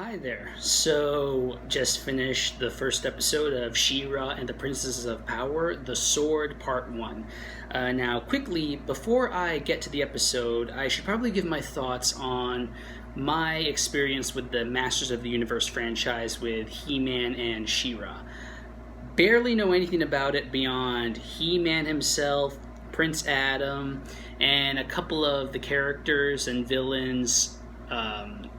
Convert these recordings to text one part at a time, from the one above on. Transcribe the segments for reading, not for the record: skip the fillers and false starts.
Hi there. So, just finished the first episode of She-Ra and the Princesses of Power, The Sword Part 1. Now, quickly, before I get to the episode, I should probably give my thoughts on my experience with the Masters of the Universe franchise with He-Man and She-Ra. Barely know anything about it beyond He-Man himself, Prince Adam, and a couple of the characters and villains,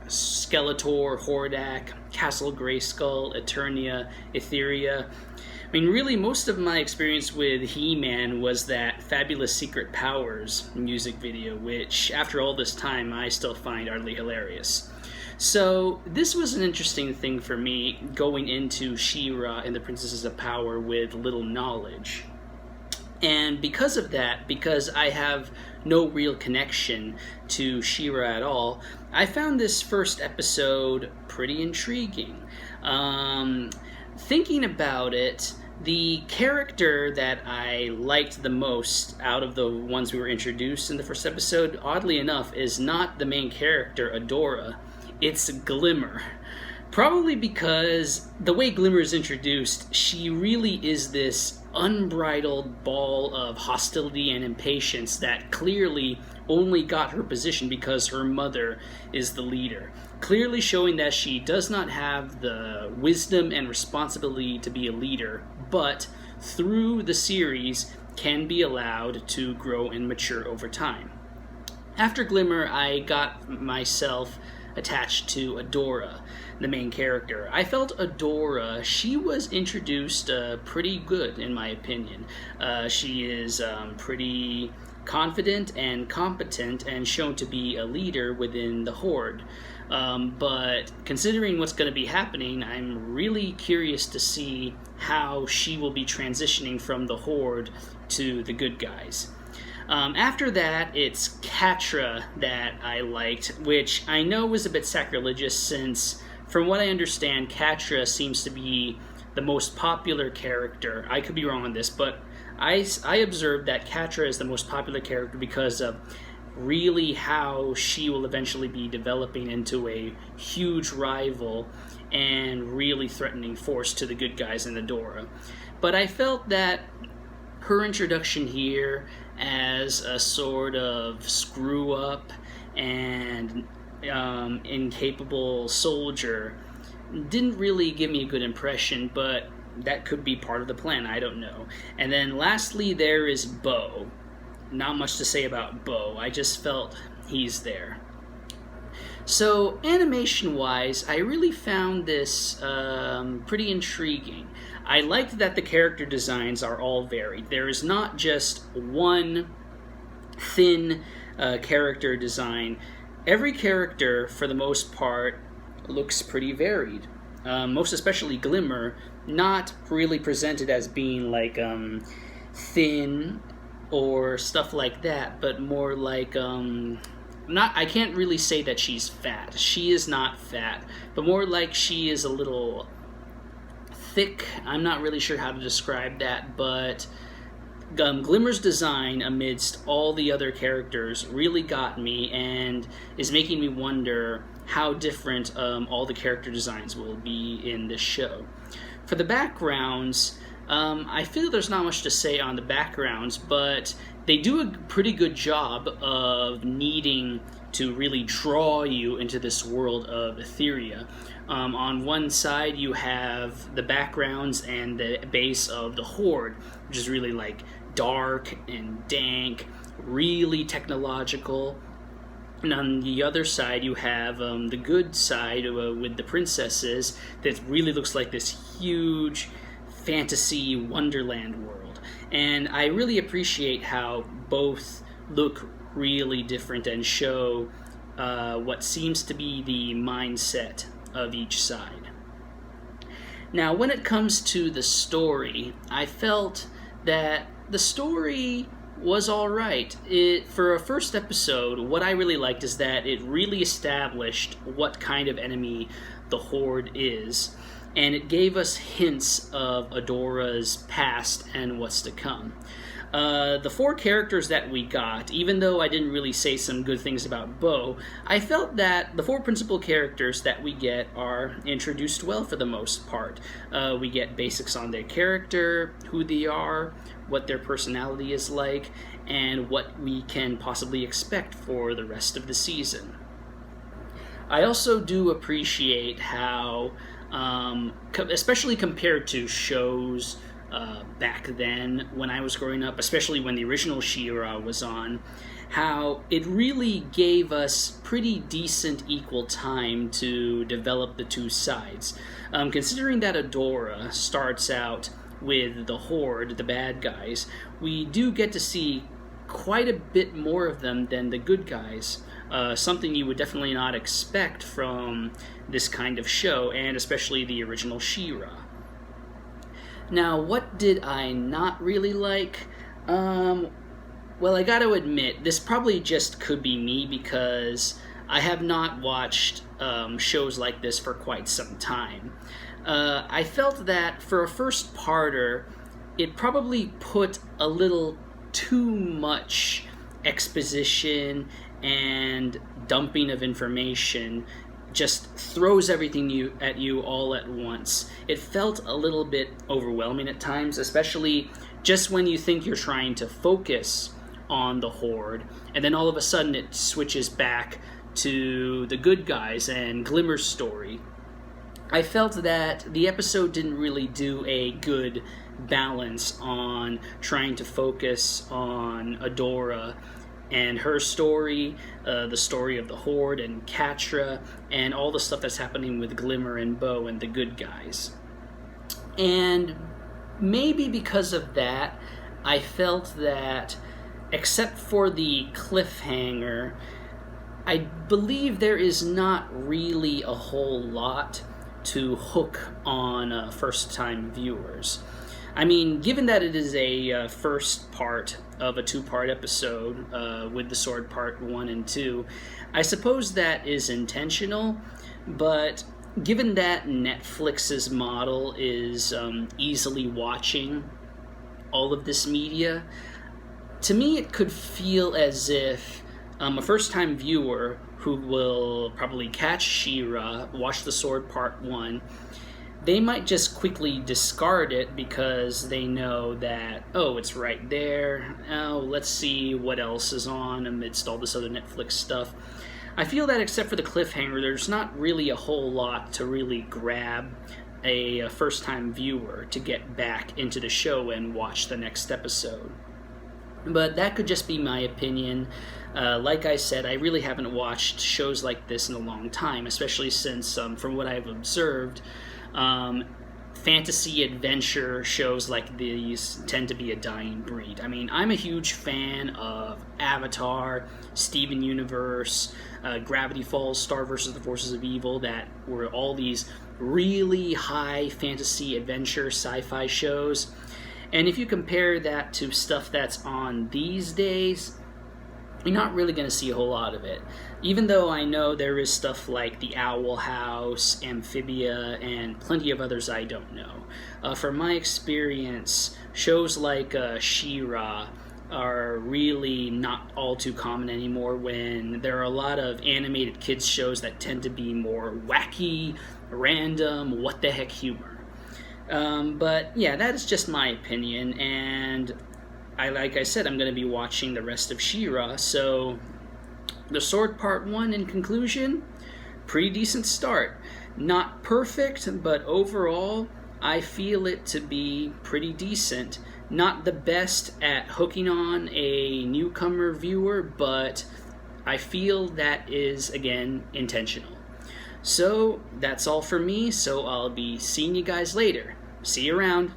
Skeletor, Hordak, Castle Grayskull, Eternia, Etheria. I mean, really, most of my experience with He-Man was that Fabulous Secret Powers music video, which, after all this time, I still find utterly hilarious. So, this was an interesting thing for me, going into She-Ra and the Princesses of Power with little knowledge. And because of that, because I have no real connection to She-Ra at all, I found this first episode pretty intriguing. Thinking about it, the character that I liked the most out of the ones we were introduced in the first episode, oddly enough, is not the main character, Adora. It's Glimmer. Probably because the way Glimmer is introduced, she really is this unbridled ball of hostility and impatience that clearly only got her position because her mother is the leader. Clearly showing that she does not have the wisdom and responsibility to be a leader, but through the series can be allowed to grow and mature over time. After Glimmer, I got myself attached to Adora, the main character. I felt Adora, she was introduced pretty good, in my opinion. She is pretty confident and competent and shown to be a leader within the Horde. But considering what's going to be happening, I'm really curious to see how she will be transitioning from the Horde to the good guys. After that, it's Cattra that I liked, which I know was a bit sacrilegious since, from what I understand, Cattra seems to be the most popular character. I could be wrong on this, but I observed that Cattra is the most popular character because of really how she will eventually be developing into a huge rival and really threatening force to the good guys in Adora. But I felt that her introduction here as a sort of screw-up and incapable soldier didn't really give me a good impression, but that could be part of the plan, I don't know. And then lastly, there is Bo. Not much to say about Bo, I just felt he's there. So, animation-wise, I really found this pretty intriguing. I liked that the character designs are all varied. There is not just one thin character design. Every character, for the most part, looks pretty varied. Most especially Glimmer, not really presented as being like thin or stuff like that, but more like I can't really say that she's fat. She is not fat, but more like she is a little thick. I'm not really sure how to describe that, but Glimmer's design amidst all the other characters really got me and is making me wonder how different all the character designs will be in this show. For the backgrounds, I feel there's not much to say on the backgrounds, but they do a pretty good job of needing to really draw you into this world of Etheria. On one side, you have the backgrounds and the base of the Horde, which is really like dark and dank, really technological. And on the other side, you have the good side with the princesses that really looks like this huge fantasy wonderland world. And I really appreciate how both look really different and show what seems to be the mindset of each side. Now, when it comes to the story, I felt that the story was alright. For a first episode, what I really liked is that it really established what kind of enemy the Horde is, and it gave us hints of Adora's past and what's to come. The 4 characters that we got, even though I didn't really say some good things about Bo, I felt that the 4 principal characters that we get are introduced well for the most part. We get basics on their character, who they are, what their personality is like, and what we can possibly expect for the rest of the season. I also do appreciate how, especially compared to shows back then when I was growing up, especially when the original She-Ra was on, how it really gave us pretty decent equal time to develop the 2 sides. Considering that Adora starts out with the Horde, the bad guys, we do get to see quite a bit more of them than the good guys. Something you would definitely not expect from this kind of show, and especially the original She-Ra. Now, what did I not really like? Well, I gotta admit, this probably just could be me because I have not watched shows like this for quite some time. I felt that for a first parter, it probably put a little too much exposition and dumping of information, just throws everything at you all at once. It felt a little bit overwhelming at times, especially just when you think you're trying to focus on the Horde, and then all of a sudden it switches back to the good guys and Glimmer's story. I felt that the episode didn't really do a good balance on trying to focus on Adora and her story, the story of the Horde and Cattra, and all the stuff that's happening with Glimmer and Bo and the good guys. And maybe because of that, I felt that, except for the cliffhanger, I believe there is not really a whole lot to hook on first-time viewers. I mean, given that it is a first part of a 2-part episode with the Sword Part 1 and 2, I suppose that is intentional, but given that Netflix's model is easily watching all of this media, to me it could feel as if a first-time viewer who will probably catch She-Ra, watch the Sword Part 1, they might just quickly discard it because they know that, oh, it's right there. Oh, let's see what else is on amidst all this other Netflix stuff. I feel that except for the cliffhanger, there's not really a whole lot to really grab a first-time viewer to get back into the show and watch the next episode. But that could just be my opinion. Like I said, I really haven't watched shows like this in a long time, especially since, from what I've observed, fantasy adventure shows like these tend to be a dying breed. I mean, I'm a huge fan of Avatar, Steven Universe, Gravity Falls, Star vs. the Forces of Evil, that were all these really high fantasy adventure sci-fi shows. And if you compare that to stuff that's on these days, you're not really going to see a whole lot of it. Even though I know there is stuff like The Owl House, Amphibia, and plenty of others I don't know. From my experience, shows like She-Ra are really not all too common anymore, when there are a lot of animated kids shows that tend to be more wacky, random, what-the-heck humor. But yeah, that is just my opinion, and like I said, I'm going to be watching the rest of She-Ra, so the Sword Part 1 in conclusion, pretty decent start. Not perfect, but overall, I feel it to be pretty decent. Not the best at hooking on a newcomer viewer, but I feel that is, again, intentional. So, that's all for me, so I'll be seeing you guys later. See you around.